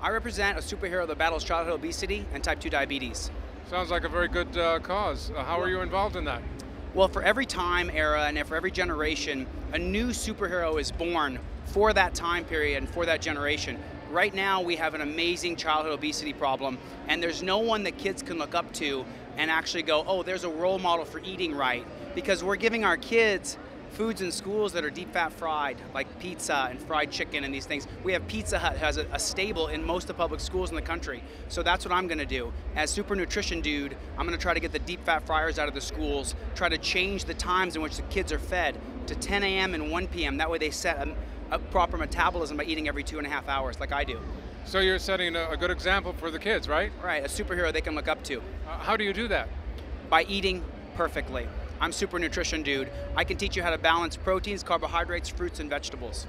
I represent a superhero that battles childhood obesity and type 2 diabetes. Sounds like a very good cause. How are you involved in that? Well, for every time era and for every generation, a new superhero is born for that time period and for that generation. Right now, we have an amazing childhood obesity problem, and there's no one that kids can look up to and actually go, oh, there's a role model for eating right. Because we're giving our kids foods in schools that are deep fat fried, like pizza and fried chicken and these things. We have Pizza Hut has a stable in most of the public schools in the country. So that's what I'm gonna do. As super nutrition dude, I'm gonna try to get the deep fat fryers out of the schools, try to change the times in which the kids are fed to 10 a.m. and 1 p.m. That way they set a proper metabolism by eating every 2.5 hours, like I do. So you're setting a good example for the kids, right? Right, a superhero they can look up to. How do you do that? By eating perfectly. I'm super nutrition dude. I can teach you how to balance proteins, carbohydrates, fruits, and vegetables.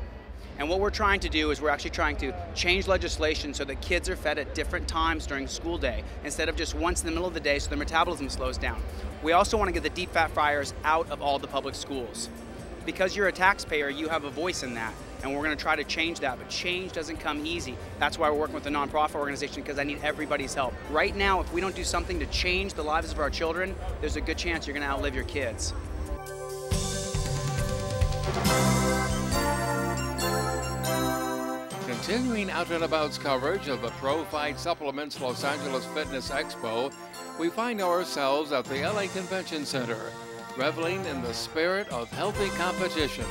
And what we're trying to do is we're actually trying to change legislation so that kids are fed at different times during school day instead of just once in the middle of the day so their metabolism slows down. We also want to get the deep fat fryers out of all the public schools. Because you're a taxpayer, you have a voice in that. And we're going to try to change that, but change doesn't come easy. That's why we're working with a nonprofit organization, because I need everybody's help. Right now, if we don't do something to change the lives of our children, there's a good chance you're going to outlive your kids. Continuing Out and About's coverage of the Pro Fight Supplements Los Angeles Fitness Expo, we find ourselves at the LA Convention Center, reveling in the spirit of healthy competition.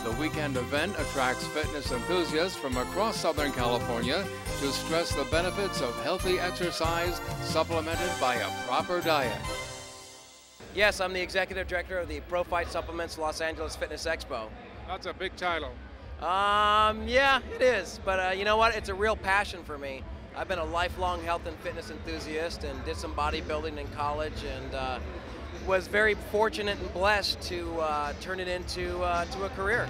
The weekend event attracts fitness enthusiasts from across Southern California to stress the benefits of healthy exercise supplemented by a proper diet. Yes, I'm the executive director of the Pro Fight Supplements Los Angeles Fitness Expo. That's a big title. Yeah, it is. But you know what? It's a real passion for me. I've been a lifelong health and fitness enthusiast and did some bodybuilding in college, and was very fortunate and blessed to turn it into to a career.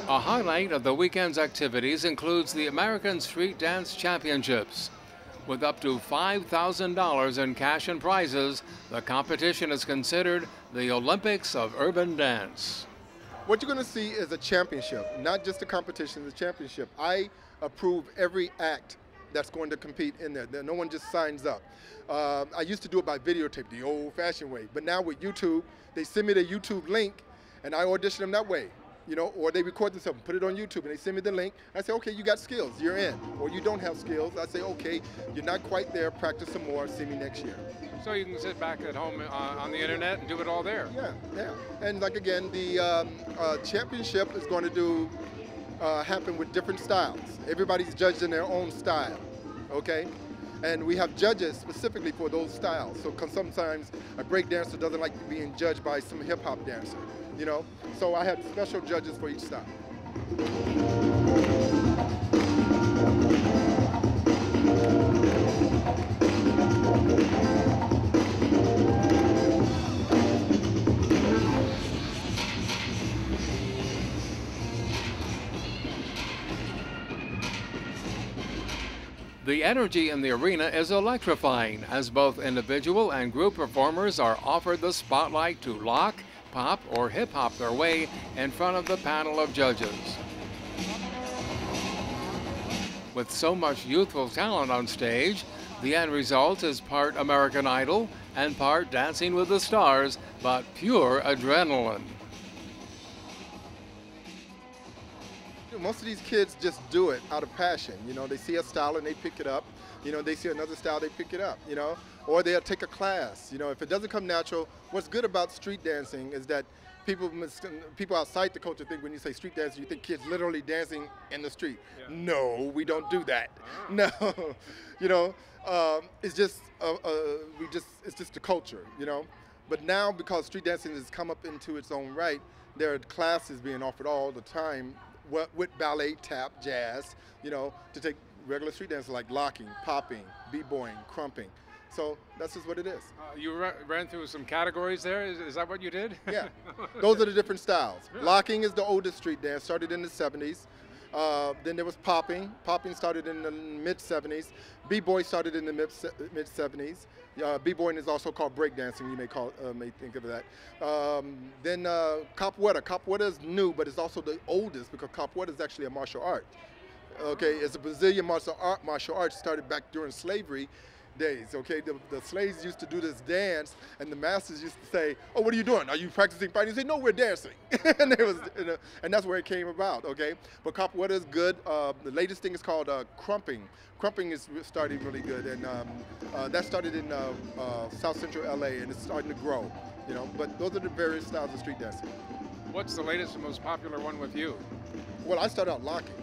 A highlight of the weekend's activities includes the American Street Dance Championships. With up to $5,000 in cash and prizes, the competition is considered the Olympics of urban dance. What you're going to see is a championship, not just a competition, it's a championship. I approve every act that's going to compete in there. No one just signs up. I used to do it by videotape, the old-fashioned way, but now with YouTube, they send me the YouTube link, and I audition them that way. You know, or they record themselves, put it on YouTube, and they send me the link. I say, okay, you got skills, you're in. Or you don't have skills, I say, okay, you're not quite there, practice some more, see me next year. So you can sit back at home on the internet and do it all there. Yeah. And like again, the championship is going to happen with different styles. Everybody's judged in their own style, okay? And we have judges specifically for those styles. So sometimes a break dancer doesn't like being judged by some hip hop dancer, you know? So I have special judges for each style. The energy in the arena is electrifying as both individual and group performers are offered the spotlight to lock, pop, or hip-hop their way in front of the panel of judges. With so much youthful talent on stage, the end result is part American Idol and part Dancing with the Stars, but pure adrenaline. Most of these kids just do it out of passion. You know, they see a style and they pick it up. You know, they see another style, they pick it up, you know, or they'll take a class. You know, if it doesn't come natural, what's good about street dancing is that people outside the culture think when you say street dancing, you think kids literally dancing in the street. Yeah. No, we don't do that. No, you know, it's just it's just the culture, you know. But now, because street dancing has come up into its own right, there are classes being offered all the time with ballet, tap, jazz, you know, to take regular street dances like locking, popping, b-boying, crumping. So that's just what it is. You ran through some categories there. Is that what you did? Yeah, those are the different styles. Really? Locking is the oldest street dance, started in the 70s. Then there was popping. Popping started in the mid-'70s. B-boy started in the mid-'70s. B-boying is also called breakdancing. You may think of that. Then capoeira. Capoeira is new, but it's also the oldest because capoeira is actually a martial art. Okay, it's a Brazilian martial art started back during slavery days. Okay, the slaves used to do this dance, and the masters used to say, "Oh, what are you doing? Are you practicing fighting?" They say, "No, we're dancing," and it was, and that's where it came about. Okay, but capoeira is good. The latest thing is called crumping. Crumping is starting really good, and that started in South Central LA, and it's starting to grow. You know, but those are the various styles of street dancing. What's the latest and most popular one with you? Well, I started out locking.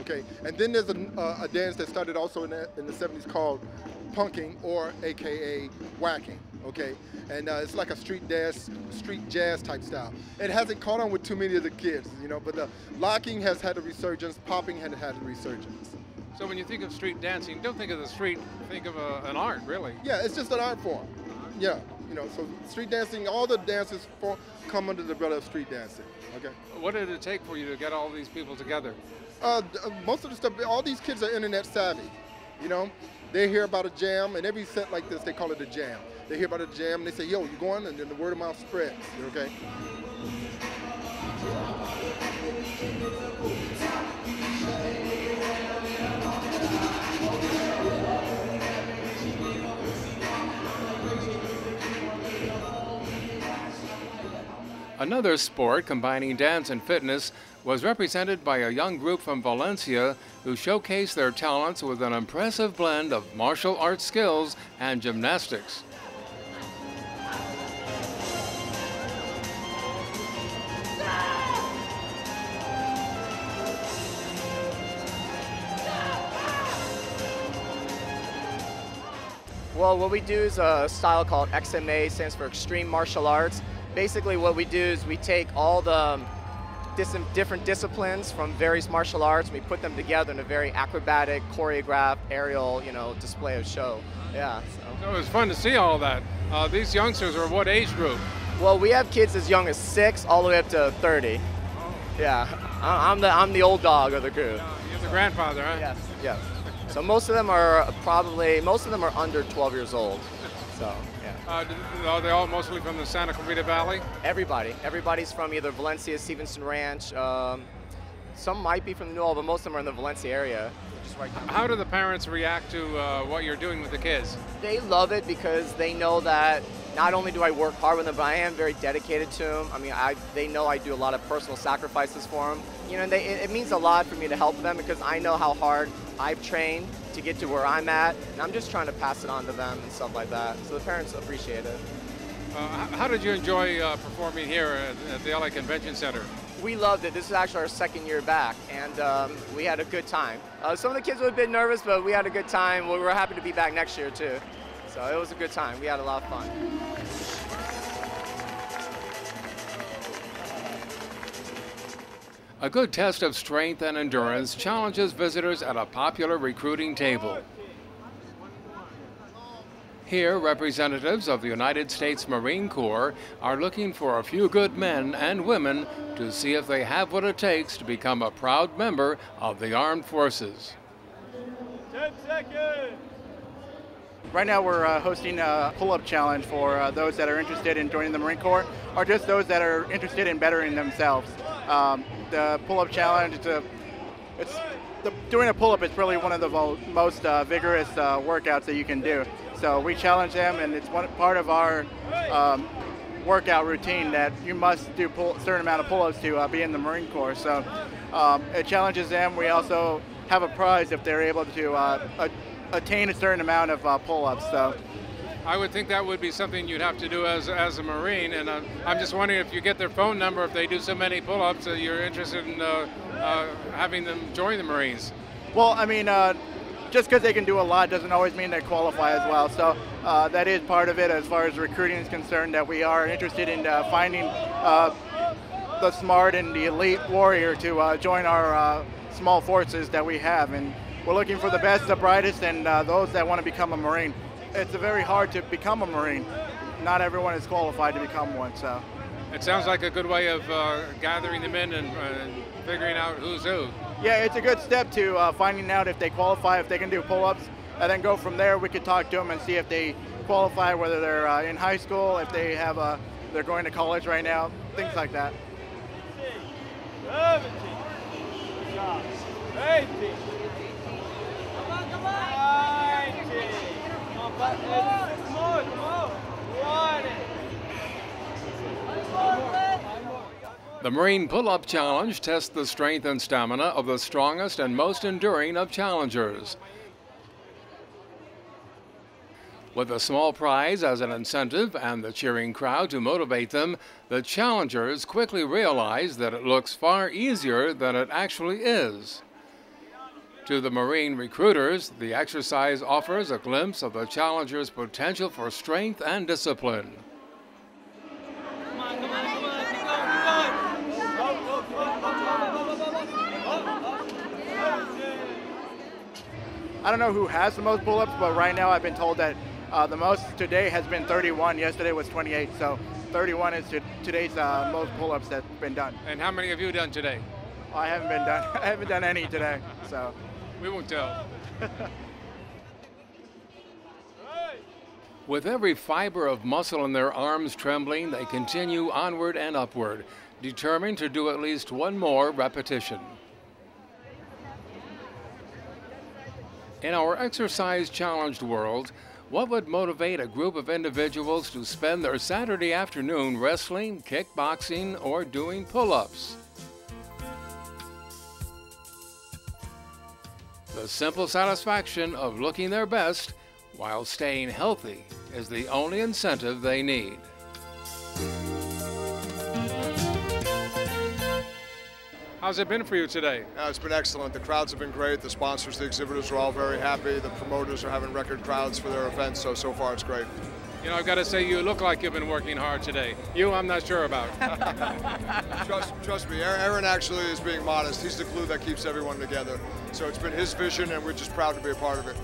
Okay, and then there's a dance that started also in the 70s called punking, or AKA whacking. Okay, and it's like a street jazz type style. It hasn't caught on with too many of the kids, you know, but the locking has had a resurgence, popping had a resurgence. So when you think of street dancing, don't think of the street, think of an art, really. Yeah, it's just an art form. Yeah, you know, so street dancing, all the dances come under the umbrella of street dancing. Okay. What did it take for you to get all these people together? Most of the stuff, all these kids are internet savvy, you know. They hear about a jam, and every set like this, they call it a jam. They hear about a jam, and they say, "Yo, you going?" And then the word of mouth spreads, okay? Another sport combining dance and fitness was represented by a young group from Valencia who showcased their talents with an impressive blend of martial arts skills and gymnastics. Well, what we do is a style called XMA, stands for Extreme Martial Arts. Basically what we do is we take all the different disciplines from various martial arts, and we put them together in a very acrobatic, choreographed, aerial, display of show. Yeah. So it was fun to see all that. These youngsters are what age group? Well, we have kids as young as 6 all the way up to 30. Yeah, I'm the old dog of the group. You're the grandfather, huh? Yes. Yes. So most of them are under 12 years old. So, yeah. Are they all mostly from the Santa Clarita Valley? Everybody's from either Valencia, Stevenson Ranch. Some might be from the New Orleans, but most of them are in the Valencia area. Just right down. How do the parents react to what you're doing with the kids? They love it because they know that not only do I work hard with them, but I am very dedicated to them. I mean, they know I do a lot of personal sacrifices for them. You know, it means a lot for me to help them because I know how hard I've trained to get to where I'm at, and I'm just trying to pass it on to them and stuff like that. So the parents appreciate it. How did you enjoy performing here at the LA Convention Center? We loved it. This is actually our 2nd year back, and we had a good time. Some of the kids were a bit nervous, but we had a good time. We're happy to be back next year, too. So it was a good time. We had a lot of fun. A good test of strength and endurance challenges visitors at a popular recruiting table. Here, representatives of the United States Marine Corps are looking for a few good men and women to see if they have what it takes to become a proud member of the armed forces. 10 seconds! Right now we're hosting a pull-up challenge for those that are interested in joining the Marine Corps or just those that are interested in bettering themselves. The pull-up challenge, doing a pull-up is really one of the most vigorous workouts that you can do. So we challenge them, and it's part of our workout routine that you must do a certain amount of pull-ups to be in the Marine Corps. So it challenges them. We also have a prize if they're able to attain a certain amount of pull-ups. So I would think that would be something you'd have to do as a Marine, and I'm just wondering if you get their phone number, if they do so many pull-ups, you're interested in having them join the Marines. Well, I mean, just because they can do a lot doesn't always mean they qualify as well. So that is part of it as far as recruiting is concerned, that we are interested in finding the smart and the elite warrior to join our small forces that we have. And we're looking for the best, the brightest, and those that want to become a Marine. It's very hard to become a Marine. Not everyone is qualified to become one. So. It sounds like a good way of gathering them in and figuring out who's who. Yeah, it's a good step to finding out if they qualify, if they can do pull-ups, and then go from there. We could talk to them and see if they qualify, whether they're in high school, if they have they're going to college right now, things like that. 17. Good job. 18. Come on, come on. 19. Come on, back. 6 more. Come on. 20. The Marine Pull-Up Challenge tests the strength and stamina of the strongest and most enduring of challengers. With a small prize as an incentive and the cheering crowd to motivate them, the challengers quickly realize that it looks far easier than it actually is. To the Marine recruiters, the exercise offers a glimpse of the challengers' potential for strength and discipline. Come on, come on, come on. Keep going. I don't know who has the most pull-ups, but right now I've been told that the most today has been 31. Yesterday was 28, so 31 is today's most pull-ups that's been done. And how many have you done today? I haven't been done. I haven't done any today, so we won't tell. With every fiber of muscle in their arms trembling, they continue onward and upward, determined to do at least one more repetition. In our exercise-challenged world, what would motivate a group of individuals to spend their Saturday afternoon wrestling, kickboxing, or doing pull-ups? The simple satisfaction of looking their best while staying healthy is the only incentive they need. How's it been for you today? It's been excellent. The crowds have been great. The sponsors, the exhibitors are all very happy. The promoters are having record crowds for their events, so far it's great. You know, I've got to say, you look like you've been working hard today. You, I'm not sure about. Trust me, Aaron actually is being modest. He's the glue that keeps everyone together. So it's been his vision, and we're just proud to be a part of it.